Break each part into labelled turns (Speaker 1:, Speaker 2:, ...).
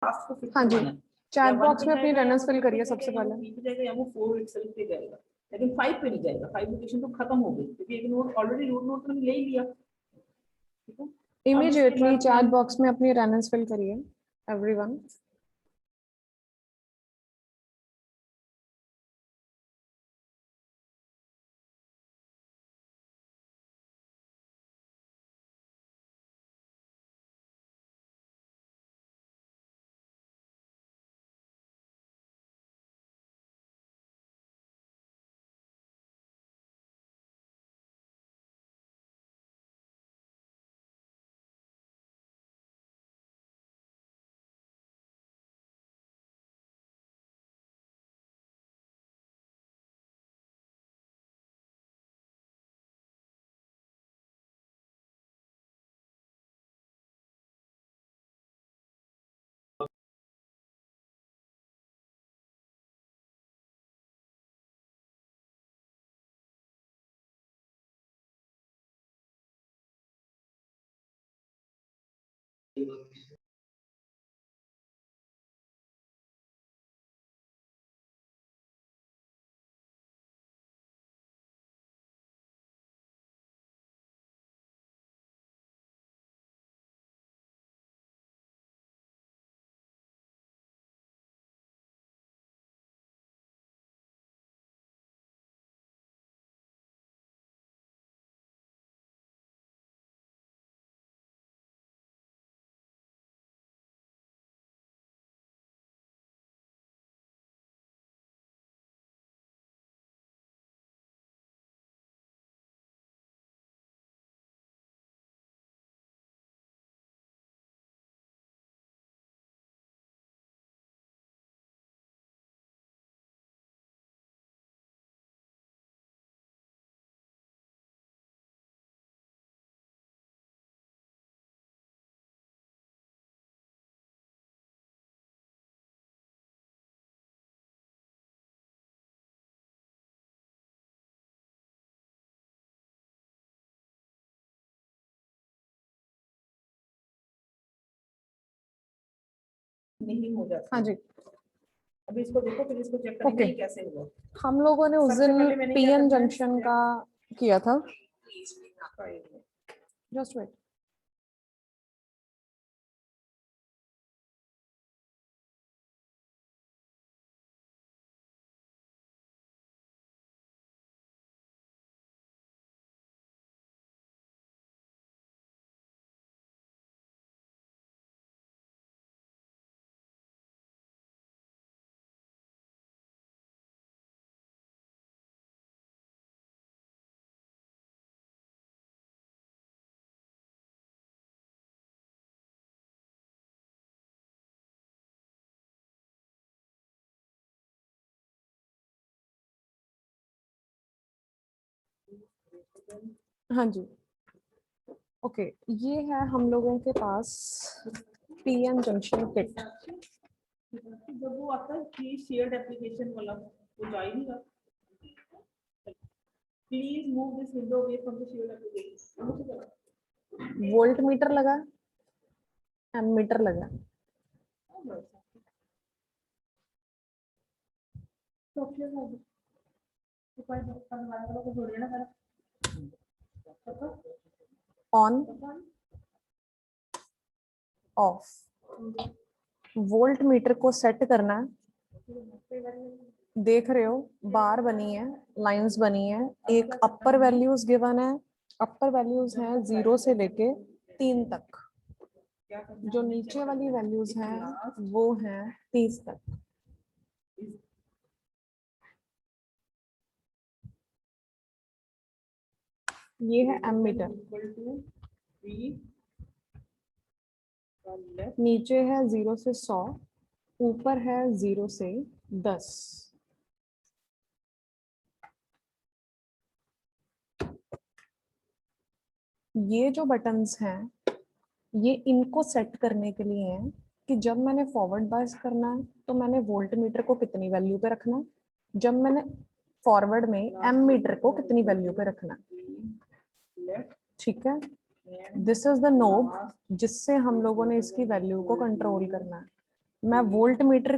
Speaker 1: Task को fit
Speaker 2: हाँ जी,
Speaker 1: करवाना है।
Speaker 2: चैट
Speaker 1: या
Speaker 2: बॉक्स
Speaker 1: 1
Speaker 2: में
Speaker 1: पे
Speaker 2: अपनी
Speaker 1: जाएगा, या
Speaker 2: रनर्स
Speaker 1: वो
Speaker 2: फिल
Speaker 1: 2 पे
Speaker 2: करिए
Speaker 1: जाएगा,
Speaker 2: सबसे
Speaker 1: या वो
Speaker 2: पहले।
Speaker 1: 3 पे जाएगा, या वो 4 एक्सेल पे जाएगा, लेकिन 5 पे नहीं जाएगा। 5 लोकेशन तो खत्म हो गई, क्योंकि एक नोट ऑलरेडी रूट नोट में ले ही लिया। ठीक है, अब इसके
Speaker 2: इमीडिएटली
Speaker 1: बाद
Speaker 2: चैट बॉक्स में अपनी रनर्स फिल करिए एवरीवन।
Speaker 1: नहीं हो जाता।
Speaker 2: हाँ जी,
Speaker 1: अभी इसको देखो, फिर इसको चेक करेंगे
Speaker 2: ओके।
Speaker 1: ये कैसे हुआ।
Speaker 2: हम लोगों ने उस
Speaker 1: सबसे
Speaker 2: दिन
Speaker 1: पहले मैंने क्या
Speaker 2: पीएन
Speaker 1: करना है,
Speaker 2: जंक्शन का किया था।
Speaker 1: फाइल में।
Speaker 2: Just wait. हाँ जी, ओके। ये है हम लोगों के पास पीएन जंक्शन किट।
Speaker 1: जब वो आता है कि शेयर्ड एप्लीकेशन वाला, वो जा ही नहीं रहा। Please move this window away from the shared application.
Speaker 2: Volt meter लगा, एमीटर लगा। On off. वोल्ट मीटर को सेट करना है। देख रहे हो बार बनी है, लाइंस बनी है। एक अपर वैल्यूज गिवन है। अपर वैल्यूज हैं 0 से लेके 3 तक। जो नीचे वाली वैल्यूज हैं वो हैं 30 तक। ये है एमीटर। नीचे है 0 से 100, ऊपर है 0 से 10। ये जो बटन्स हैं ये इनको सेट करने के लिए हैं कि जब मैंने फॉरवर्ड बायस करना है तो मैंने वोल्ट मीटर को कितनी वैल्यू पे रखना है, जब मैंने फॉरवर्ड में एम मीटर को कितनी वैल्यू पे रखना है। ठीक है, दिस इज द नोब जिससे हम लोगों ने इसकी वैल्यू को कंट्रोल करना है। मैं वोल्ट मीटर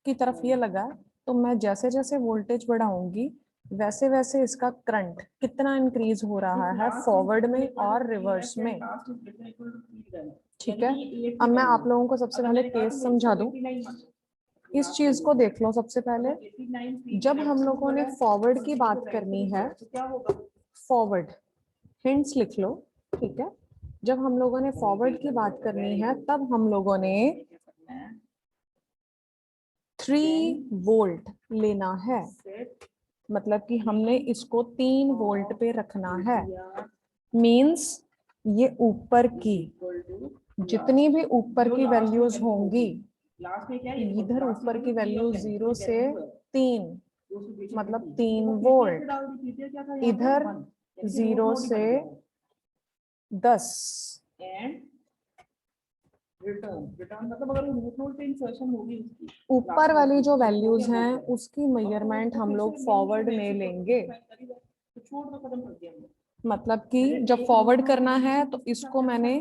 Speaker 2: की तरफ ये लगा, तो मैं जैसे जैसे वोल्टेज बढ़ाऊंगी वैसे वैसे इसका करंट कितना इंक्रीज हो रहा है फॉरवर्ड में और रिवर्स में। ठीक है, अब मैं आप लोगों को सबसे पहले केस समझा दूं। इस चीज को देख लो सबसे पहले, जब हम लोगों ने फॉरवर्ड की बात करनी है, फॉरवर्ड हिंट्स लिख लो, ठीक है। जब हम लोगों ने फॉरवर्ड की बात करनी है तब हम लोगों ने 3 वोल्ट लेना है, मतलब कि हमने इसको 3 वोल्ट पे रखना है। मींस ये ऊपर की जितनी भी ऊपर की वैल्यूज होंगी, इधर ऊपर की वैल्यू 0 से 3 मतलब 3 वोल्ट, इधर 0 से 10
Speaker 1: रिटर्न मतलब अगर रूट नोड पे इंसर्शन होगी उसकी
Speaker 2: ऊपर वाली जो वैल्यूज हैं उसकी मेजरमेंट हम लोग फॉरवर्ड में लेंगे।
Speaker 1: छोड़ दो, खत्म कर दिया हमने।
Speaker 2: मतलब कि जब फॉरवर्ड करना है तो इसको मैंने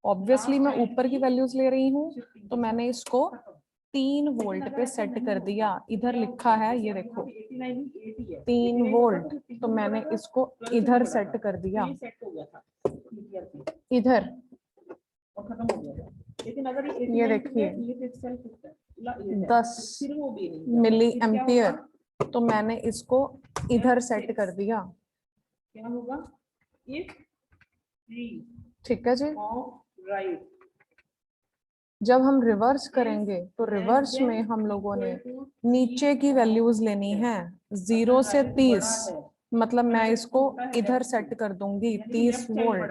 Speaker 2: ऑब्वियसली मैं ऊपर की वैल्यूज ले रही हूँ, तो मैंने इसको 3 वोल्ट पे सेट कर दिया। इधर लिखा है ये देखो 3 वोल्ट, तो मैंने इसको इधर सेट कर दिया, इधर।
Speaker 1: और खत्म हो गया। लेकिन अगर
Speaker 2: ये देखिए 10 मिली एम्पियर, तो मैंने इसको इधर सेट कर दिया।
Speaker 1: क्या होगा?
Speaker 2: ठीक है जी।
Speaker 1: राइट,
Speaker 2: जब हम रिवर्स करेंगे तो रिवर्स में हम लोगों ने नीचे की वैल्यूज लेनी है 0 से 30, मतलब मैं इसको इधर सेट कर दूंगी 30 वोल्ट।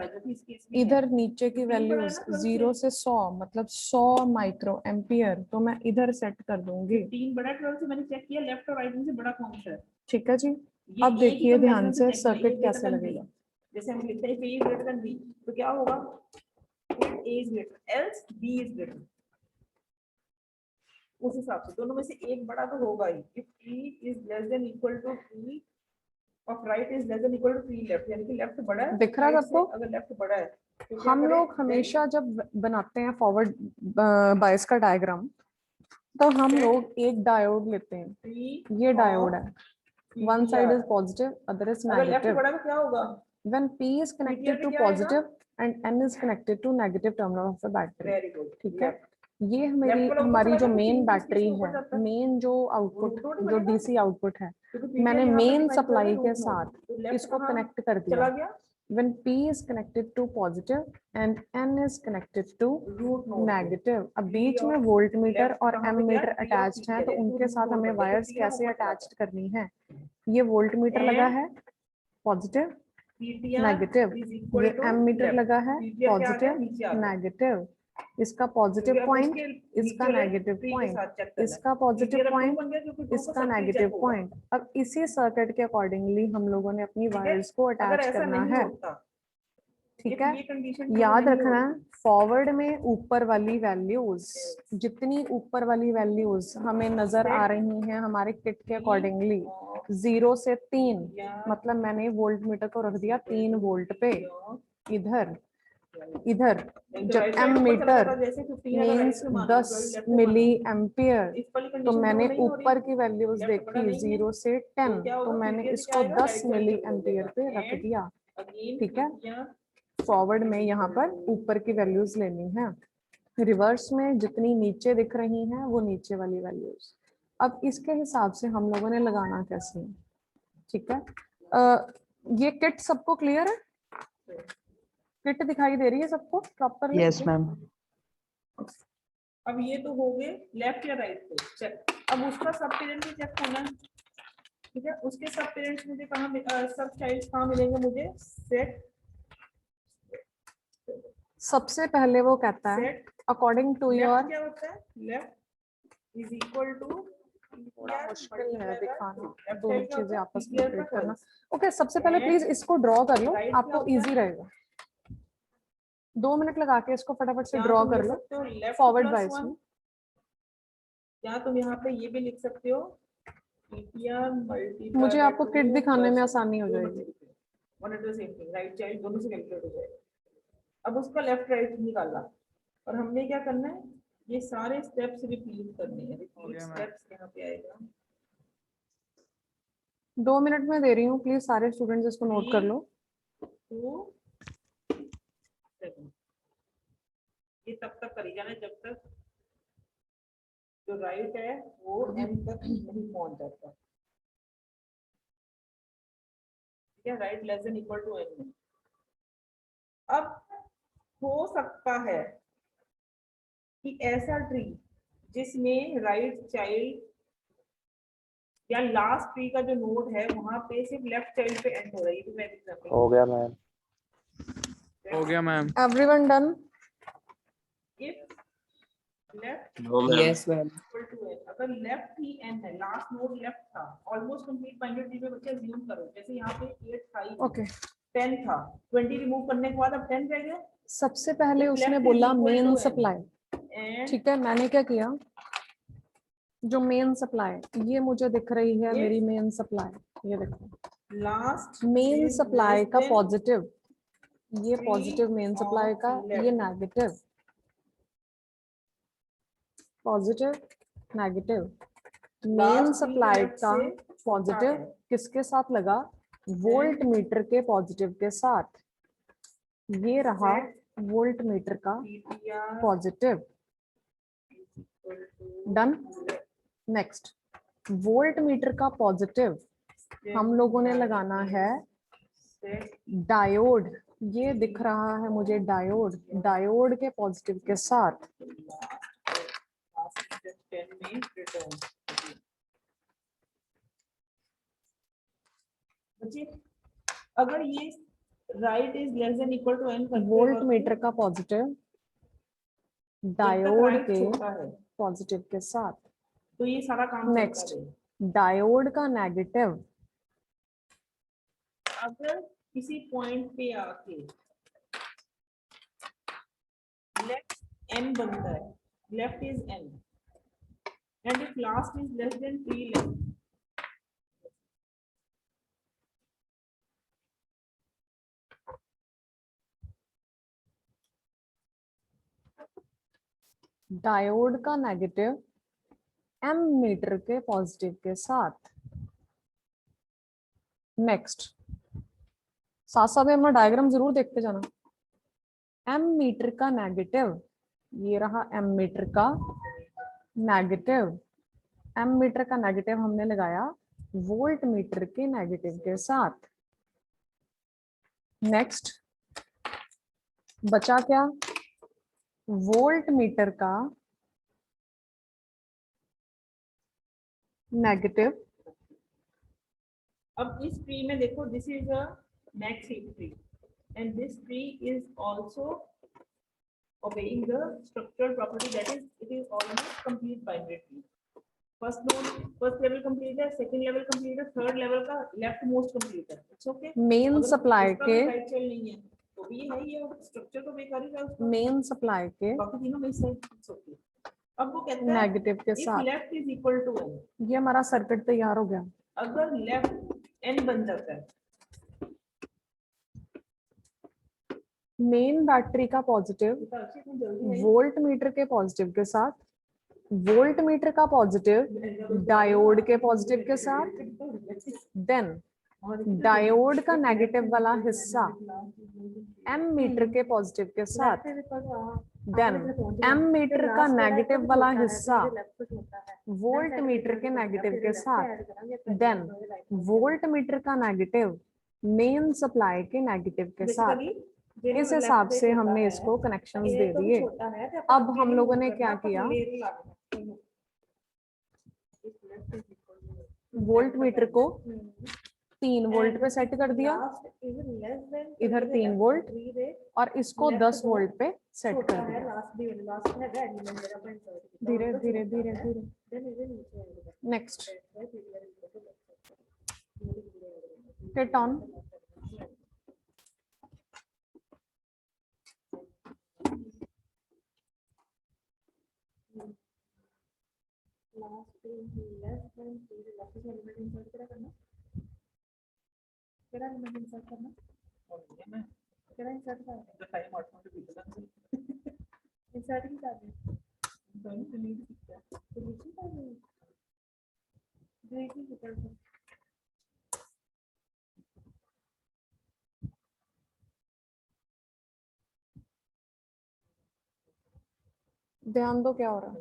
Speaker 2: इधर नीचे की वैल्यूज 0 से 100 मतलब 100 माइक्रो एम्पियर, तो मैं इधर सेट कर दूंगी।
Speaker 1: 3 बड़ा 12 से मैंने चेक किया, लेफ्ट और राइट में से बड़ा कौन सा है।
Speaker 2: ठीक है जी। अब देखिए ध्यान से सर्किट कैसे लगेगा।
Speaker 1: जैसे हम लिखते हैं A is greater than B, तो क्या होगा? If A is greater, else B is greater। उस हिसाब से दोनों में से एक बड़ा तो होगा ही। If E is less than equal to E of right is less than equal to E left, यानी कि लेफ्ट बड़ा है।
Speaker 2: दिख रहा है सबको?
Speaker 1: अगर लेफ्ट बड़ा है तो
Speaker 2: हम लोग हमेशा जब बनाते हैं फॉरवर्ड बायस का डायग्राम, तो हम लोग एक डायोड लेते हैं। ये डायोड है, one side is positive, other is
Speaker 1: अगर लेफ्ट
Speaker 2: negative.
Speaker 1: बड़ा तो क्या होगा?
Speaker 2: When P is connected to positive and N is connected to negative terminal of the battery.
Speaker 1: Very good,
Speaker 2: ठीक है, ये हमारी जो मेन बैटरी है, मेन जो आउटपुट जो डीसी आउटपुट है, मैंने मेन सप्लाई के साथ इसको कनेक्ट कर दिया। When P is connected to positive and N is connected to negative, अब बीच में वोल्ट मीटर और एम मीटर अटैच्ड है, तो उनके साथ हमें वायर्स कैसे अटैच्ड करनी है। ये वोल्ट मीटर लगा है पॉजिटिव नेगेटिव, ये एम मीटर लगा है पॉजिटिव नेगेटिव, इसका पॉजिटिव पॉइंट, इसका नेगेटिव पॉइंट, इसका पॉजिटिव पॉइंट, इसका नेगेटिव पॉइंट। अब इसी सर्किट के अकॉर्डिंगली हम लोगों ने अपनी वायर्स को अटैच करना है। ठीक है, याद रखना फॉरवर्ड में ऊपर वाली वैल्यूज, जितनी ऊपर वाली वैल्यूज हमें नजर आ रही हैं हमारे किट के अकॉर्डिंगली 0 से 3, मतलब मैंने वोल्ट मीटर को रख दिया 3 वोल्ट पे। इधर इधर जब M meter means 10 milliampere, तो मैंने ऊपर की वैल्यूज देखी 0 से 10, तो मैंने इसको 10 मिली एम्पियर पे रख दिया। ठीक है, फॉरवर्ड में यहाँ पर ऊपर की वैल्यूज लेनी है, रिवर्स में जितनी नीचे दिख रही हैं वो नीचे वाली वैल्यूज। अब इसके हिसाब से हम लोगों ने लगाना कैसे है। ठीक है, ये किट सबको क्लियर है? किट दिखाई दे रही है सबको प्रॉपर?
Speaker 3: Yes ma'am.
Speaker 1: अब ये तो हो गए लेफ्ट या राइट पे चेक। अब उसका सब पेरेंट भी चेक होना है। ठीक है, उसके सब पेरेंट्स मुझे कहाँ, सब चाइल्ड कहाँ मिलेंगे मुझे? सेट। सबसे
Speaker 2: पहले वो कहता है अकॉर्डिंग टू योर,
Speaker 1: क्या होता है? लेफ्ट इज इक्वल टू,
Speaker 2: थोड़ा मुश्किल है दिखाना, दोनों चीजें आपस में रिलेट करना। ओके, सबसे पहले प्लीज इसको ड्रॉ कर लो, आपको इजी रहेगा। 2 मिनट लगा के इसको फटाफट से ड्रॉ कर लो फॉरवर्ड बायस में।
Speaker 1: या तुम यहाँ पे ये भी लिख सकते हो,
Speaker 2: मुझे आपको किट दिखाने में आसानी हो जाएगी।
Speaker 1: राइट चाइल्ड दोनों से कैलकुलेट हो जाएगा। अब उसका लेफ्ट राइट निकाला और हमने क्या करना है, ये सारे स्टेप्स रिपीट करने हैं, रिपीट
Speaker 3: गया, मैम।
Speaker 1: स्टेप्स यहाँ पे आएगा।
Speaker 2: 2 मिनट में दे रही हूँ, प्लीज सारे स्टूडेंट्स इसको नोट कर लो।
Speaker 1: 2 7 ये तब तक करी जाना जब तक जो राइट है वो एंड तक नहीं पहुंच जाता। ठीक है, right less than equal to N में। अब हो सकता है कि ऐसा ट्री जिसमें राइट चाइल्ड या लास्ट ट्री का जो नोड है वहां पे सिर्फ लेफ्ट चाइल्ड पे एंड हो रहा है, ये भी मैं एग्जांपल
Speaker 4: हो गया मैम।
Speaker 3: हो गया ma'am.
Speaker 2: Everyone done?
Speaker 1: If left
Speaker 4: no ma'am.
Speaker 5: Yes ma'am.
Speaker 1: Equal to N, अगर लेफ्ट ही एन है, लास्ट नोड लेफ्ट था, ऑलमोस्ट कंप्लीट बाइनरी ट्री में बच्चे अज्यूम करो जैसे यहाँ पे 8 था,
Speaker 2: ओके
Speaker 1: 10 था, 20 रिमूव करने के बाद अब 10 रह गया
Speaker 2: सबसे पहले
Speaker 1: If
Speaker 2: उसने
Speaker 1: left is
Speaker 2: बोला
Speaker 1: equal to
Speaker 2: main
Speaker 1: n,
Speaker 2: supply,
Speaker 1: and
Speaker 2: ठीक है, मैंने क्या किया, जो मेन सप्लाई ये मुझे दिख रही है,
Speaker 1: Yes.
Speaker 2: मेरी मेन सप्लाई, ये देखो
Speaker 1: लास्ट
Speaker 2: मेन सप्लाई का पॉजिटिव, ये
Speaker 1: Three
Speaker 2: positive main supply
Speaker 1: of
Speaker 2: का, ये
Speaker 1: left.
Speaker 2: Negative, positive negative, main supply का पॉजिटिव किसके साथ लगा, वोल्ट मीटर के पॉजिटिव के साथ, ये रहा वोल्ट मीटर का positive. Done. Next voltmeter का पॉजिटिव हम लोगों ने लगाना है डायोड, ये दिख रहा है मुझे डायोड, डायोड के पॉजिटिव के साथ,
Speaker 1: अगर ये right is less than equal to N,
Speaker 2: voltmeter का पॉजिटिव डायोड के
Speaker 1: है
Speaker 2: पॉजिटिव के साथ।
Speaker 1: तो ये सारा काम
Speaker 2: नेक्स्ट
Speaker 1: चलता रहेगा।
Speaker 2: डायोड का नेगेटिव,
Speaker 1: अगर किसी पॉइंट पे आके लेफ्ट एन बनता है, left is an and if last is less then 3 left,
Speaker 2: diode का नेगेटिव एम मीटर के पॉजिटिव के साथ। नेक्स्ट साथ साथ में अपना डायग्राम जरूर देखते जाना। एम मीटर का नेगेटिव, ये रहा एम मीटर का नेगेटिव, एम मीटर का नेगेटिव हमने लगाया वोल्ट मीटर के नेगेटिव के साथ। नेक्स्ट बचा क्या, वोल्ट मीटर का नेगेटिव,
Speaker 1: अब इस ट्री में देखो, this is a max heat tree and this tree is also obeying the structural property, that is it is almost complete binary tree. First node, first level complete है, second level complete है, third level का left most complete है, it's okay।
Speaker 2: Main
Speaker 1: अगर
Speaker 2: supply
Speaker 1: उसका
Speaker 2: के,
Speaker 1: भी right child नहीं है तो भी है, ये स्ट्रक्चर तो बेकार ही है उसका,
Speaker 2: मेन सप्लाई के
Speaker 1: बाकी तीनों में से it's okay। अब वो कहता है
Speaker 2: नेगेटिव के
Speaker 1: if
Speaker 2: साथ,
Speaker 1: left is equal to n,
Speaker 2: ये हमारा सर्किट तैयार हो गया।
Speaker 1: अगर लेफ्ट n बन जाता है,
Speaker 2: मेन बैटरी का पॉजिटिव
Speaker 1: जल्दी
Speaker 2: वोल्ट मीटर के पॉजिटिव के साथ, वोल्ट मीटर का पॉजिटिव डायोड के पॉजिटिव के साथ, देन डायोड का नेगेटिव वाला हिस्सा एम मीटर के पॉजिटिव के साथ, देन एम मीटर का नेगेटिव वाला हिस्सा वोल्ट मीटर के नेगेटिव के साथ, देन वोल्ट मीटर का नेगेटिव मेन सप्लाई के नेगेटिव के साथ। इस हिसाब से हमने इसको कनेक्शंस दे दिए। अब हम लोगों ने क्या किया, वोल्ट मीटर को 3 वोल्ट पे सेट कर दिया, इधर 3 वोल्ट और इसको 10 वोल्ट पे सेट कर दिया। धीरे धीरे धीरे धीरे। Next hit on.
Speaker 1: दोनों से नहीं दिखता तो देखिए क्या है देखिए कितना
Speaker 2: ध्यान दो क्या हो रहा है।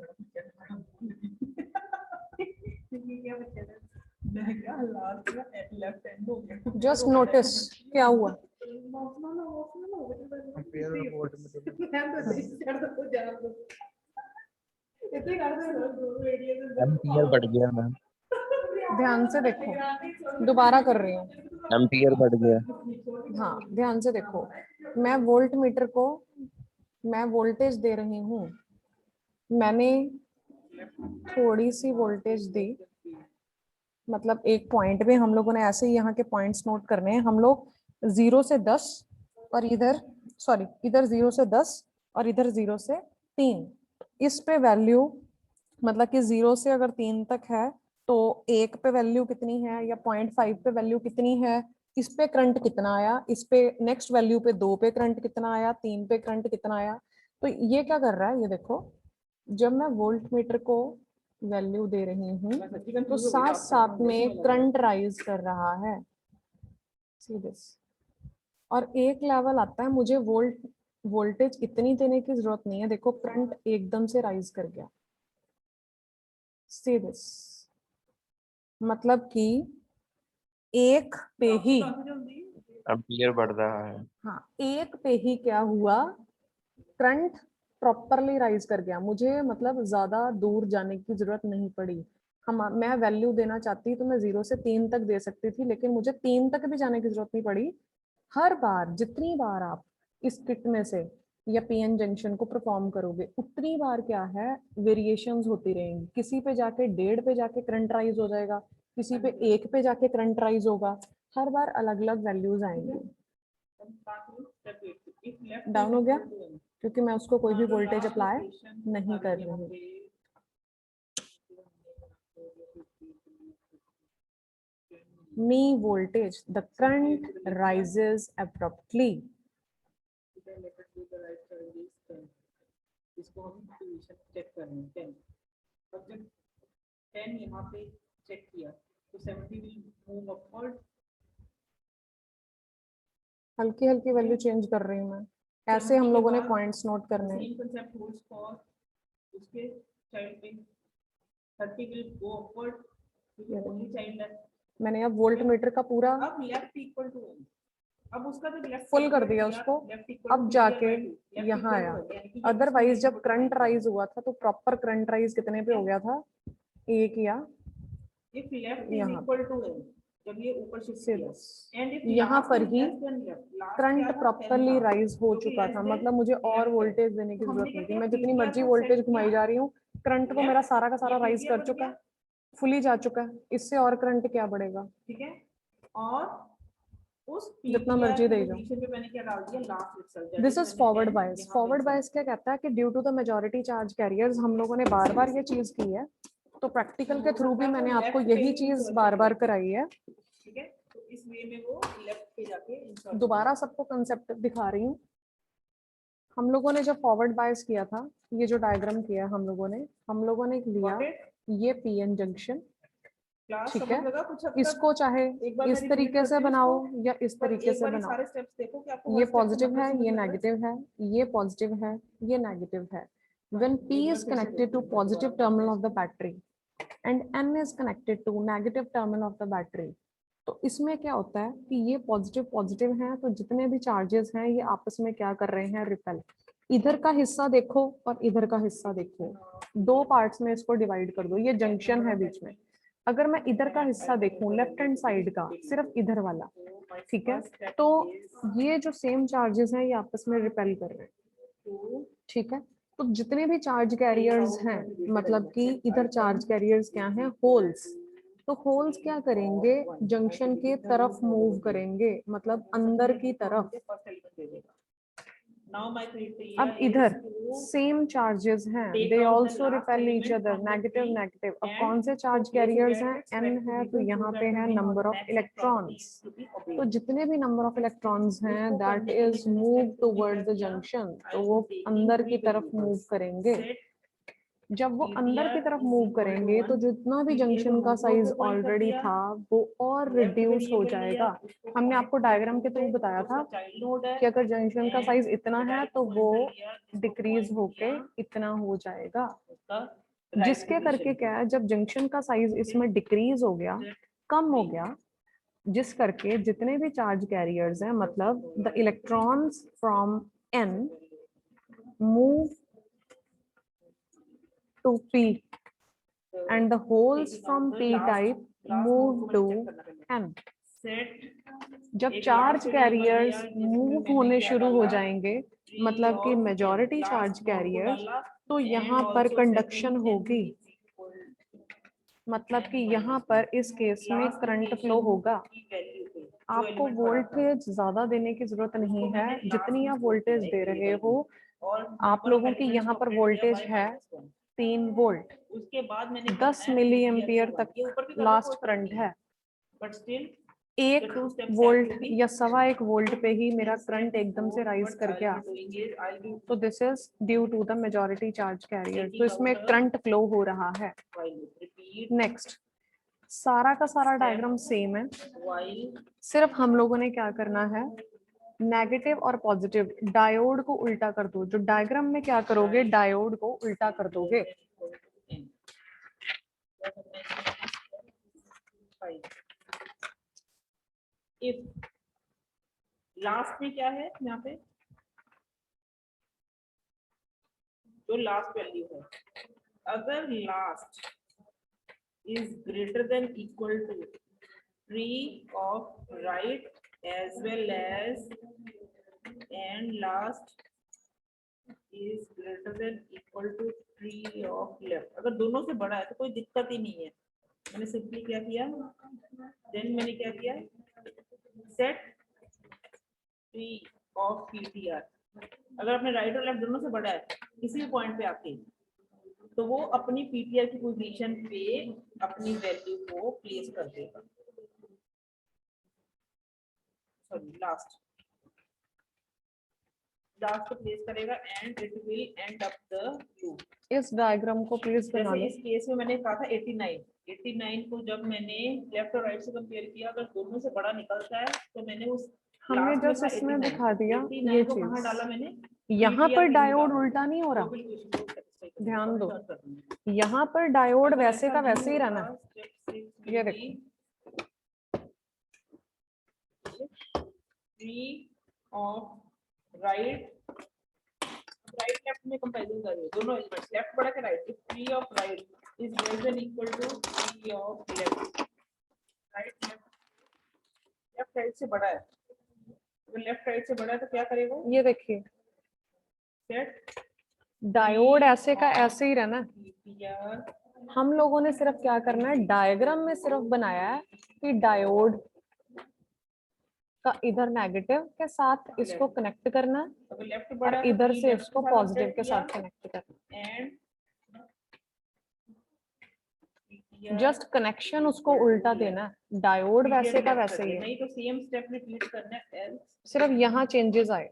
Speaker 1: ये क्या बच्चा था मैं क्या लास्ट में लेफ्ट हैंड हो गया
Speaker 2: जस्ट नोटिस क्या हुआ।
Speaker 4: एम्पियर बढ़ गया मैम।
Speaker 2: ध्यान से देखो, दोबारा कर रही हूँ।
Speaker 4: एम्पियर बढ़ गया।
Speaker 2: हाँ ध्यान से देखो, मैं वोल्ट मीटर को मैं वोल्टेज दे रही हूँ, मैंने थोड़ी सी वोल्टेज दी, मतलब एक पॉइंट पे हम लोगों ने ऐसे ही यहाँ के पॉइंट्स नोट करने हैं। हम लोग 0 से 10 और इधर सॉरी इधर 0 से 10 और इधर 0 से 3, इस पे वैल्यू मतलब कि 0 से अगर 3 तक है तो 1 पे वैल्यू कितनी है या 0.5 पे वैल्यू कितनी है, इस पे करंट कितना आया, इस पे नेक्स्ट वैल्यू पे 2 पे करंट कितना आया, 3 पे करंट कितना आया। तो ये क्या कर रहा है, ये देखो जब मैं वोल्ट मीटर को वैल्यू दे रही हूँ तो साथ साथ में करंट राइज कर रहा है। See this. और एक लेवल आता है, मुझे वोल्टेज इतनी देने की जरूरत नहीं है, देखो करंट एकदम से राइज कर गया। सी दिस, मतलब कि एक पे ही
Speaker 4: एम्पियर बढ़ रहा है।
Speaker 2: हाँ एक पे ही क्या हुआ, करंट प्रॉपरली राइज कर गया। मुझे मतलब ज्यादा दूर जाने की जरूरत नहीं पड़ी। हम मैं वैल्यू देना चाहती तो मैं 0 से 3 तक दे सकती थी, लेकिन मुझे 3 तक भी जाने की जरूरत नहीं पड़ी। हर बार जितनी बार आप इस किट में से या पीएन जंक्शन को परफॉर्म करोगे उतनी बार क्या है, वेरिएशंस होती रहेंगी। किसी पे जाके 1.5 पे जाके करंट राइज हो जाएगा, किसी पे 1 पे जाके करंट राइज होगा, हर बार अलग अलग वैल्यूज आएंगी। डाउन हो गया क्योंकि मैं उसको कोई भी वोल्टेज अप्लाई नहीं कर रही हूँ। Me voltage, the current rises abruptly.
Speaker 1: इसको हम पोजीशन चेक करनी है 10 और जब 10 यहाँ पे चेक किया तो 70 विल मूव अपवर्ड।
Speaker 2: हल्की हल्की वैल्यू चेंज कर रही हूँ मैं, ऐसे हम लोगों ने पॉइंट्स नोट करने हैं।
Speaker 1: सेम कांसेप्ट होल्ड्स फॉर उसके चाइल्ड पे 30 विल गो अपवर्ड क्योंकि ओनली चाइल्ड है।
Speaker 2: मैंने अब वोल्ट मीटर का पूरा
Speaker 1: अब लेफ्ट इक्वल टू अब उसका जब लेफ्ट
Speaker 2: फुल कर दिया उसको, अब जाके यहाँ आया। अदरवाइज जब करंट राइज हुआ था तो प्रॉपर करंट राइज कितने पे हो गया था, 1 या
Speaker 1: इफ लेफ्ट इज
Speaker 2: यहाँ
Speaker 1: इक्वल टू जब ये ऊपर शिफ्ट किया एंड इफ
Speaker 2: यहाँ पर ही करंट प्रॉपरली राइज हो चुका था, मतलब मुझे और वोल्टेज देने की जरूरत नहीं थी। मैं जितनी मर्जी वोल्टेज घुमाई जा रही हूँ, करंट तो मेरा सारा का सारा राइज कर चुका है, फुली जा चुका है, इससे और करंट क्या बढ़ेगा।
Speaker 1: ठीक है, और उस
Speaker 2: जितना मर्जी दे जाओ।
Speaker 1: पे मैंने क्या डाल दिया last result.
Speaker 2: This is forward bias. Forward bias क्या कहता है कि due to the majority charge carriers, हम लोगों ने बार बार ये चीज की है, तो प्रैक्टिकल के थ्रू भी मैंने आपको यही चीज बार बार कराई है।
Speaker 1: ठीक है, तो इस वे में वो लेफ्ट पे जाके
Speaker 2: दोबारा सबको कंसेप्ट दिखा रही हूँ। हम लोगों ने जब फॉरवर्ड बायस किया था, ये जो डायग्राम किया हम लोगों ने लिया ये पीएन जंक्शन, ठीक है, इसको चाहे इस तरीके से बनाओ या इस तरीके से बनाओ, ये पॉजिटिव है, ये नेगेटिव है, ये पॉजिटिव है, ये नेगेटिव है। When P is connected to positive terminal of the battery and N is connected to negative terminal of the battery, तो इसमें क्या होता है कि ये पॉजिटिव पॉजिटिव हैं, तो जितने भी चार्जेस हैं ये आपस में क्या कर रहे हैं, रिपेल। इधर का हिस्सा देखो और इधर का हिस्सा देखो, दो पार्ट्स में इसको डिवाइड कर दो, ये जंक्शन है बीच में। अगर मैं इधर का हिस्सा देखूं, लेफ्ट हैंड साइड का, सिर्फ इधर वाला, ठीक है, तो ये जो सेम चार्जेस हैं ये आपस में रिपेल कर रहे हैं, ठीक है। तो जितने भी चार्ज कैरियर्स हैं, मतलब कि इधर चार्ज कैरियर्स क्या हैं, होल्स, तो होल्स क्या करेंगे, जंक्शन के तरफ मूव करेंगे, मतलब अंदर की तरफ। अब इधर सेम चार्जेस हैं, they also repel each other, negative negative. अब कौन से चार्ज कैरियर्स हैं, एन है, तो यहाँ पे है नंबर ऑफ इलेक्ट्रॉन्स, तो जितने भी नंबर ऑफ इलेक्ट्रॉन्स हैं that is move towards the junction, तो वो अंदर की तरफ मूव करेंगे। जब वो अंदर की तरफ मूव करेंगे तो जितना भी जंक्शन का साइज ऑलरेडी था वो और रिड्यूस हो जाएगा। हमने आपको डायग्राम के थ्रू बताया था कि अगर जंक्शन का साइज इतना है तो वो डिक्रीज होके इतना हो जाएगा, जिसके करके क्या है, जब जंक्शन का साइज इसमें डिक्रीज हो गया, कम हो गया, जिस करके जितने भी चार्ज कैरियर्स हैं, मतलब the electrons from n move to p and the holes from p type move to n। जब चार्ज कैरियर्स मूव होने शुरू हो जाएंगे, मतलब कि मेजॉरिटी चार्ज कैरियर्स, तो यहाँ पर कंडक्शन होगी, मतलब कि यहाँ पर इस केस में करंट फ्लो होगा। आपको वोल्टेज ज्यादा देने की जरूरत नहीं है, जितनी आप वोल्टेज दे रहे हो, आप लोगों की यहाँ पर वोल्टेज है 3 वोल्ट,
Speaker 1: उसके बाद मैंने
Speaker 2: 10 मिली एम्पियर तक लास्ट करंट है।
Speaker 1: बट स्टिल
Speaker 2: 1 वोल्ट या 1.25 वोल्ट पे ही मेरा करंट एकदम से राइज कर गया, तो this is due to the majority charge carrier, तो इसमें करंट फ्लो हो रहा है। नेक्स्ट, सारा का सारा डायग्राम सेम है, सिर्फ हम लोगों ने क्या करना है, नेगेटिव और पॉजिटिव डायोड को उल्टा कर दो। जो डायग्राम में क्या करोगे, डायोड को उल्टा कर दोगे।
Speaker 1: इफ लास्ट में क्या है, यहाँ पे जो लास्ट वैल्यू है, अगर last is greater than equal to tree of right as well as and last is greater than equal to tree of left, अगर दोनों से बड़ा है तो कोई दिक्कत ही नहीं है। मैंने सिंपली क्या किया, देन मैंने क्या किया, सेट ट्री ऑफ पीटीआर। अगर अपने राइट और लेफ्ट दोनों से बड़ा है किसी भी पॉइंट पे आके, तो वो अपनी पीटीआर की पोजीशन पे अपनी वैल्यू को प्लेस कर देगा, सॉरी लास्ट को प्लेस करेगा and it will and up the loop.
Speaker 2: इस डायग्राम को प्लीज बना
Speaker 1: जैसे
Speaker 2: लो।
Speaker 1: इस केस में मैंने कहा था 89 को जब मैंने लेफ्ट और राइट से कंपेयर किया, अगर दोनों से बड़ा निकलता है तो मैंने उस
Speaker 2: हमने
Speaker 1: लास्ट में
Speaker 2: जस्ट
Speaker 1: था
Speaker 2: इसमें
Speaker 1: 89,
Speaker 2: दिखा दिया
Speaker 1: 89
Speaker 2: ये
Speaker 1: को कहाँ
Speaker 2: चीज।
Speaker 1: डाला मैंने,
Speaker 2: यहाँ पर
Speaker 1: PTR
Speaker 2: डायोड
Speaker 1: डाला।
Speaker 2: उल्टा नहीं हो रहा,
Speaker 1: तो बिल्कुल इसको satisfy कर
Speaker 2: ध्यान दो,
Speaker 1: start कर दूंगी।
Speaker 2: यहाँ पर डायोड
Speaker 1: अगर
Speaker 2: वैसे
Speaker 1: ऐसा
Speaker 2: का
Speaker 1: नहीं
Speaker 2: वैसे ही रहना।
Speaker 1: होगा, step 6
Speaker 2: ये
Speaker 1: will
Speaker 2: देखो,
Speaker 1: be tree of right left में कंपैरिजन कर रही है दोनों एलिमेंट्स, लेफ्ट बड़ा के right, tree of right is less than equal to tree of left, right left right से बड़ा है, अगर लेफ्ट राइट से बड़ा है तो क्या करेगा,
Speaker 2: ये देखिए
Speaker 1: सेट
Speaker 2: डायोड ऐसे का ऐसे ही रहना।
Speaker 1: पीटीआर
Speaker 2: हम लोगों ने सिर्फ क्या करना है, डायग्राम में सिर्फ बनाया है कि डायोड का इधर नेगेटिव के साथ इसको कनेक्ट करना
Speaker 1: अगर लेफ्ट
Speaker 2: और
Speaker 1: बड़ा है तो
Speaker 2: इधर
Speaker 1: P
Speaker 2: से
Speaker 1: left
Speaker 2: इसको
Speaker 1: के साथ
Speaker 2: पॉजिटिव
Speaker 1: update
Speaker 2: के
Speaker 1: किया,
Speaker 2: साथ कनेक्ट करना।
Speaker 1: एंड
Speaker 2: जस्ट कनेक्शन उसको उल्टा देना है, डायोड वैसे का वैसे ही है,
Speaker 1: नहीं तो सेम स्टेप रिपीट करना है, एल्स
Speaker 2: सिर्फ यहाँ चेंजेस आए।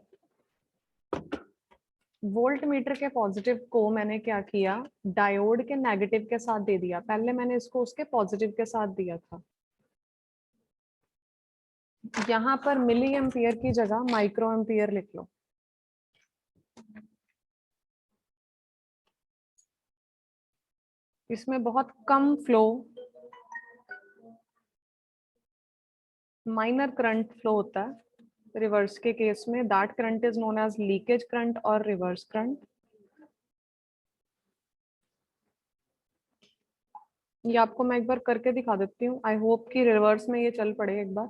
Speaker 2: वोल्ट मीटर के पॉजिटिव को मैंने क्या किया, डायोड के नेगेटिव के साथ दे दिया, पहले मैंने इसको उसके पॉजिटिव के साथ दिया था। यहाँ पर मिली एम्पियर की जगह माइक्रो एम्पियर लिख लो। इसमें बहुत कम फ्लो, माइनर करंट फ्लो होता है रिवर्स के केस में, that current is known as leakage current और रिवर्स करंट। ये आपको मैं एक बार करके दिखा देती हूँ, आई होप कि रिवर्स में ये चल पड़े एक बार,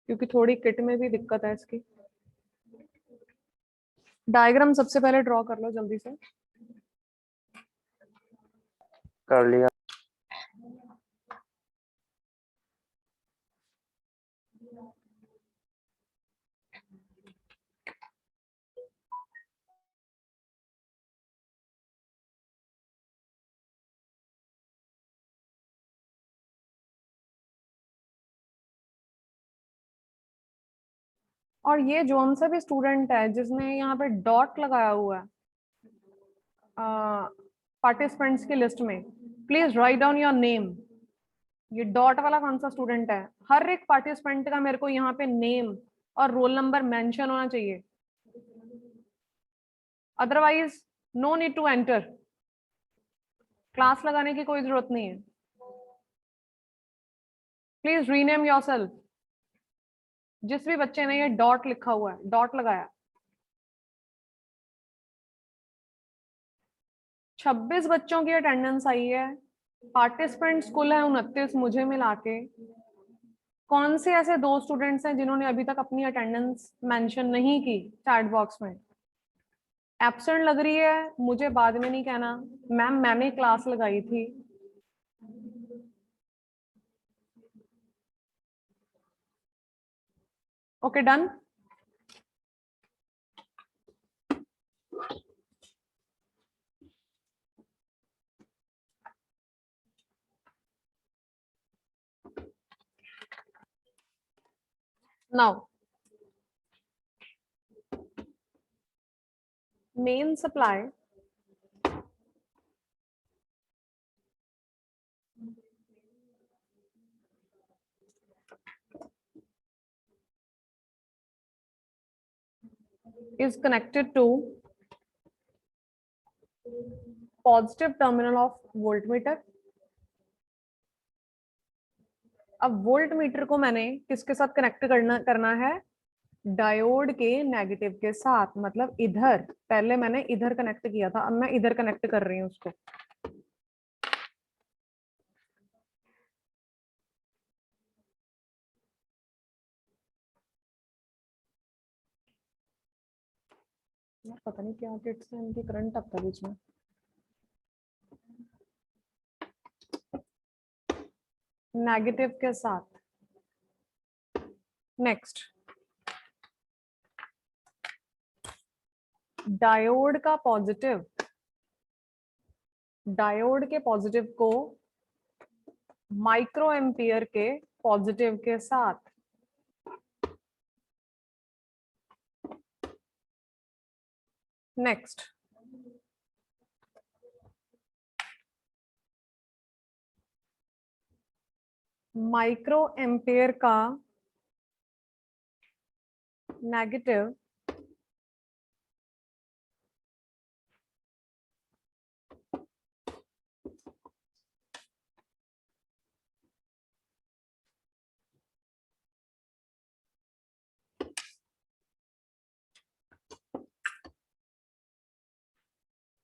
Speaker 2: क्योंकि थोड़ी किट में भी दिक्कत है इसकी। डायग्राम सबसे पहले ड्रॉ कर लो जल्दी से।
Speaker 4: कर लिया।
Speaker 2: और ये जोन सा भी स्टूडेंट है जिसने यहाँ पे डॉट लगाया हुआ है, पार्टिसिपेंट्स की लिस्ट में please write down your name. ये डॉट वाला कौन सा स्टूडेंट है? हर एक पार्टिसिपेंट का मेरे को यहाँ पे नेम और रोल नंबर मेंशन होना चाहिए, otherwise no need to enter, class लगाने की कोई जरूरत नहीं है। Please rename yourself. जिस भी बच्चे ने ये डॉट लिखा हुआ है, डॉट लगाया, 26 बच्चों की अटेंडेंस आई है, पार्टिसिपेंट्स कुल है 29 मुझे मिला के। कौन से ऐसे 2 स्टूडेंट्स हैं जिन्होंने अभी तक अपनी अटेंडेंस मेंशन नहीं की चैट बॉक्स में? एब्सेंट लग रही है, मुझे बाद में नहीं कहना, मैम मैंने क्लास लगाई थी। Okay done. Now, main supply is connected to positive terminal of voltmeter. अब वोल्टमीटर को मैंने किसके साथ कनेक्ट करना है? डायोड के नेगेटिव के साथ, मतलब इधर। पहले मैंने इधर कनेक्ट किया था, अब मैं इधर कनेक्ट कर रही हूँ उसको। पता नहीं क्या किट्स है इनकी, करंट आता है बीच में। नेगेटिव के साथ। नेक्स्ट, डायोड का पॉजिटिव, डायोड के पॉजिटिव को माइक्रो एम्पियर के पॉजिटिव के साथ। नेक्स्ट, माइक्रो एम्पियर का नेगेटिव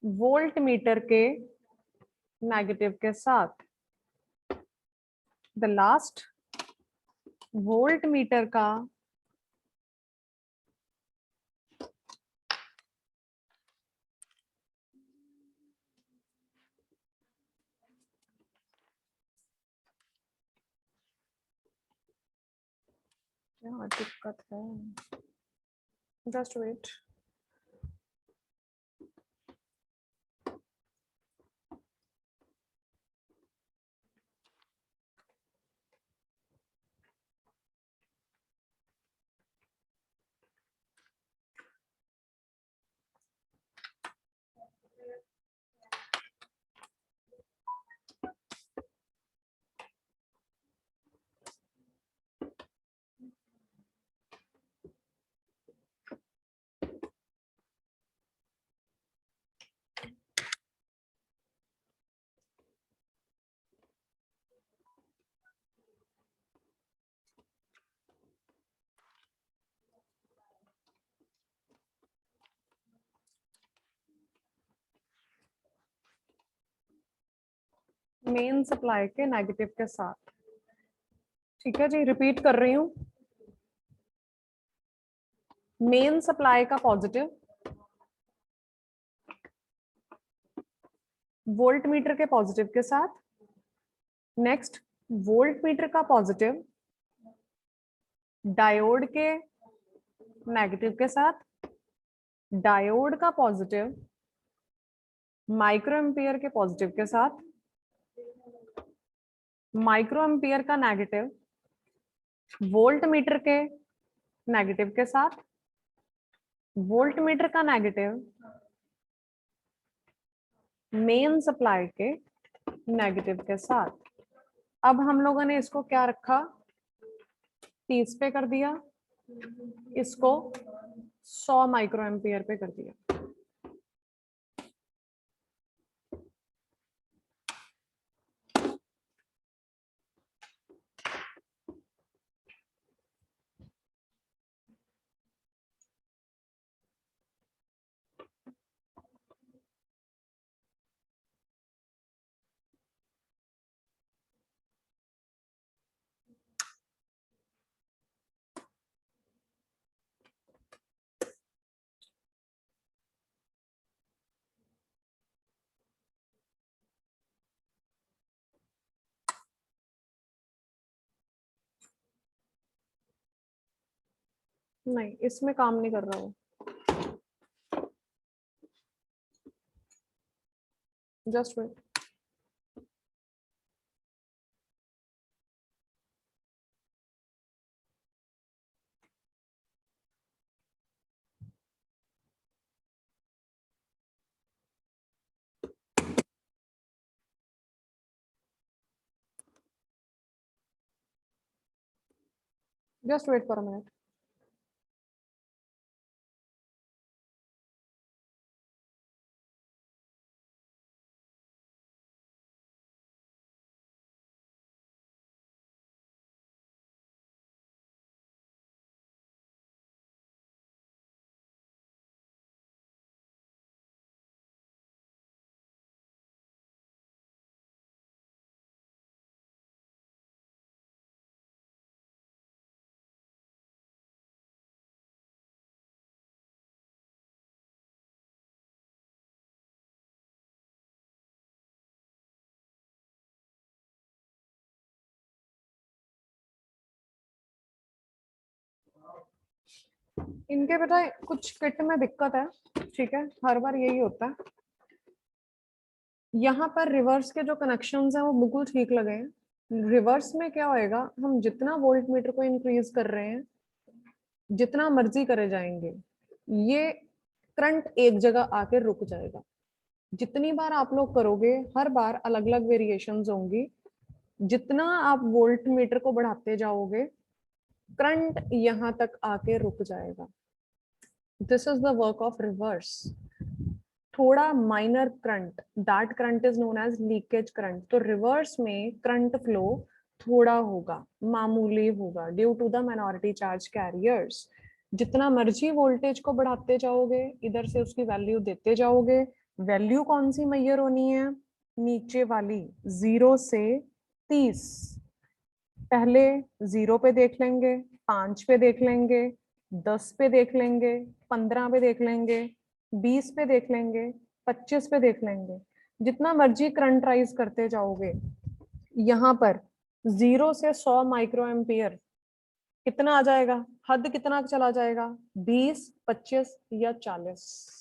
Speaker 2: वोल्ट मीटर के नेगेटिव के साथ। द लास्ट, वोल्ट मीटर का क्या दिक्कत है? Just wait. मेन सप्लाई के नेगेटिव के साथ। ठीक है जी, रिपीट कर रही हूं। मेन सप्लाई का पॉजिटिव वोल्ट मीटर के पॉजिटिव के साथ। नेक्स्ट, वोल्ट मीटर का पॉजिटिव डायोड के नेगेटिव के साथ। डायोड का पॉजिटिव माइक्रो एम्पियर के पॉजिटिव के साथ। माइक्रो एम्पियर का नेगेटिव वोल्ट मीटर के नेगेटिव के साथ। वोल्ट मीटर का नेगेटिव मेन सप्लाई के नेगेटिव के साथ। अब हम लोगों ने इसको क्या रखा, 30 पे कर दिया, इसको 100 माइक्रो एम्पियर पे कर दिया। नहीं, इसमें काम नहीं कर रहा वो, just wait. Just wait for a minute. इनके बेटा कुछ किट में दिक्कत है, ठीक है, हर बार यही होता है। यहाँ पर रिवर्स के जो कनेक्शंस हैं वो बिल्कुल ठीक लगे हैं। रिवर्स में क्या होएगा, हम जितना वोल्ट मीटर को इंक्रीज कर रहे हैं, जितना मर्जी करे जाएंगे, ये करंट एक जगह आके रुक जाएगा। जितनी बार आप लोग करोगे, हर बार अलग अलग वेरिएशंस होंगी। जितना आप वोल्ट मीटर को बढ़ाते जाओगे, करंट यहाँ तक आके रुक जाएगा। This is the work of reverse. थोड़ा minor current, that current is known as leakage current. तो रिवर्स में करंट फ्लो थोड़ा होगा, मामूली होगा, due to the minority charge carriers. जितना मर्जी वोल्टेज को बढ़ाते जाओगे, इधर से उसकी वैल्यू देते जाओगे। वैल्यू कौन सी मैयर होनी है, नीचे वाली 0 से 30। पहले 0 पे देख लेंगे, 5 पे देख लेंगे, 10 पे देख लेंगे, 15 पे देख लेंगे, 20 पे देख लेंगे, 25 पे देख लेंगे। जितना मर्जी करंट राइज करते जाओगे, यहाँ पर 0 से 100 माइक्रो एम्पियर कितना आ जाएगा, हद कितना चला जाएगा, 20, 25 या 40।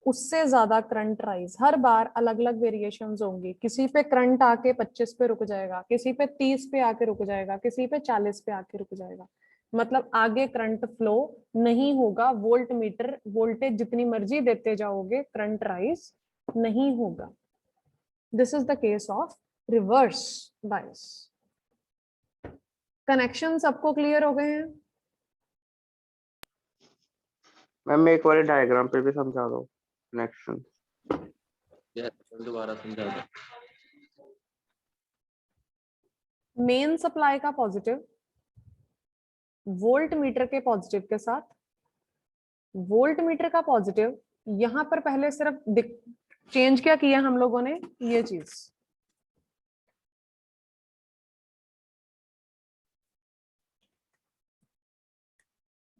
Speaker 2: उससे ज्यादा करंट राइज, हर बार अलग अलग वेरिएशंस होंगी। किसी पे करंट आके 25 पे रुक जाएगा, किसी पे 30 पे आके रुक जाएगा, किसी पे 40 पे आके रुक जाएगा। मतलब आगे करंट फ्लो नहीं होगा। वोल्ट मीटर वोल्टेज जितनी मर्जी देते जाओगे, करंट राइज नहीं होगा। This is the case of reverse bias. Connection सबको क्लियर हो गए हैं?
Speaker 4: मैम एक वाले डायग्राम पे भी समझा दो कनेक्शन।
Speaker 5: दोबारा समझा दो।
Speaker 2: मेन सप्लाई का पॉजिटिव वोल्ट मीटर के पॉजिटिव के साथ, वोल्ट मीटर का पॉजिटिव यहां पर पहले सिर्फ चेंज क्या किया हम लोगों ने, ये चीज,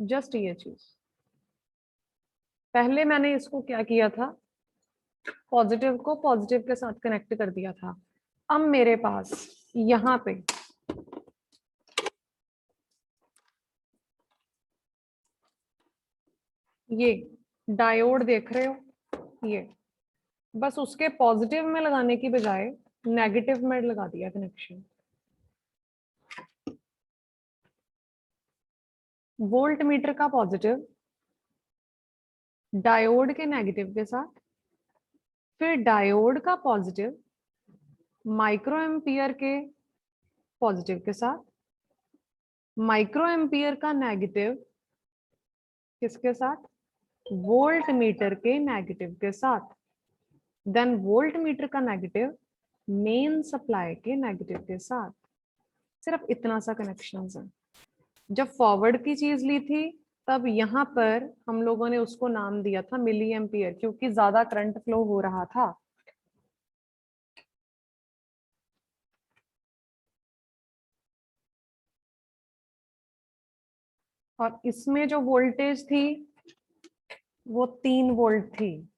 Speaker 2: जस्ट ये चीज। पहले मैंने इसको क्या किया था, पॉजिटिव को पॉजिटिव के साथ कनेक्ट कर दिया था। अब मेरे पास यहां पे ये डायोड देख रहे हो, ये बस उसके पॉजिटिव में लगाने की बजाय नेगेटिव में लगा दिया कनेक्शन। वोल्ट मीटर का पॉजिटिव डायोड के नेगेटिव के साथ, फिर डायोड का पॉजिटिव माइक्रो एम्पियर के पॉजिटिव के साथ, माइक्रो एम्पियर का नेगेटिव किसके साथ, वोल्ट मीटर के नेगेटिव के साथ, देन वोल्ट मीटर का नेगेटिव मेन सप्लाई के नेगेटिव के साथ। सिर्फ इतना सा कनेक्शन है। जब फॉरवर्ड की चीज ली थी तब यहाँ पर हम लोगों ने उसको नाम दिया था मिली एम्पियर, क्योंकि ज्यादा करंट फ्लो हो रहा था। और इसमें जो वोल्टेज थी वो 3 वोल्ट थी।